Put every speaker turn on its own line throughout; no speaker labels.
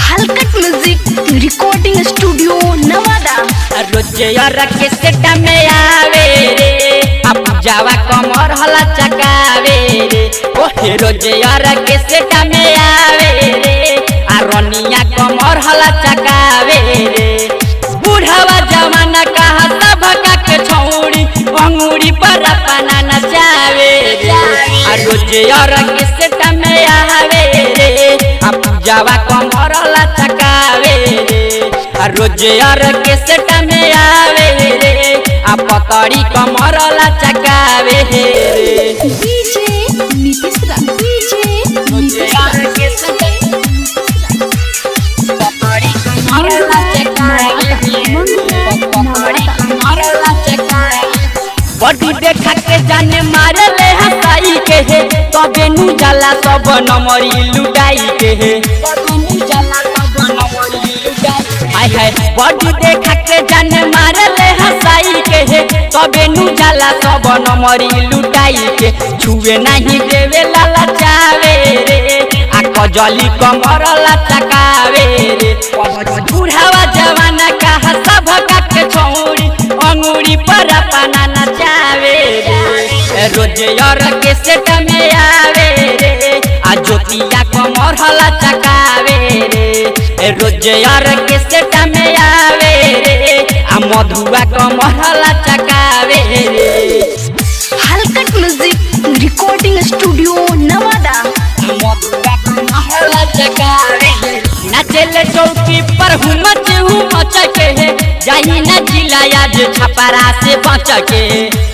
हलकट music recording studio Nawada.
रोजे के set में आवे रे अब जावा कमर हला चकावे रे। ओहे रोजे के सेट में आवे रे आ रनिया कमर हला चकावे रे। बुढ़ावा जमाना कहा सब के छौड़ी अंगूरी पर अपना नचावे रे। आ रोजे के सेट में आवे रे अब जावा कमर हला चकावे रे। रोजे के सेट में आवे रे आ पकड़ी कमर ला चकावे रे।
डीजे नीतीश रा डीजे
के सेट पकड़ी कमर ला चकावे रे। पकड़ी कमर ला चकावे बॉडी देखा के जाने मारे ले हसाई के है तबे नु जाला सब नमरी लुटाई के है। तबे नु जाला सब नमरी लुटाई हाय हाय बॉडी देखा के जाने मारे ले हसाई के है तबे नु जाला सब नमरी लुटाई के। छुए नहीं देवे लाला चावे रे आ कजली कमर ला चकावे रे। बुढ़ावा जवाना कहा सब के छौड़ी अंगूरी पर अपना नचावे रे। रोजे के सेट में आवे रे आ ज्योतिया कमर हला चकावे रे। रोजे के सेट में आवे रे आ मधुआ कमर हला चकावे रे।
हलकट म्यूजिक रिकॉर्डिंग स्टूडियो नवादा।
मधुआ कमर हला चकावे नाचले चौकी पर हुमच के है जाही न जिला आज छपरा से बच के।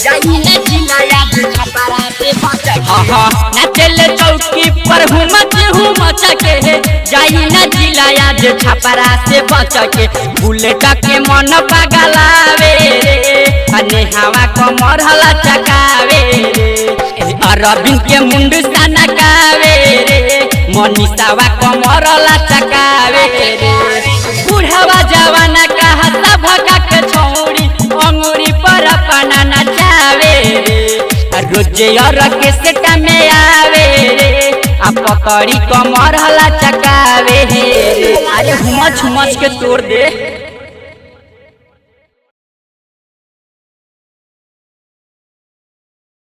जाही न जिला आज छपरा से बच के नाचले चौकी पर हुमच के है जाही न जिला आज छपरा से बच के। बुलेट के मन पगलावे रे अने हवा कमर हला चकावे रे। अरविंद के मुंड सनकावे रे मनीषावा कमर ला चकावे रे। बुढ़ावा जवाना कहा सब के छौड़ी अंगूरी पर अपना नचावे रे। रोजे के सेट में आवे रे आ पकड़ी कमर हला चकावे रे। अरे हुमच के तोड़ दे।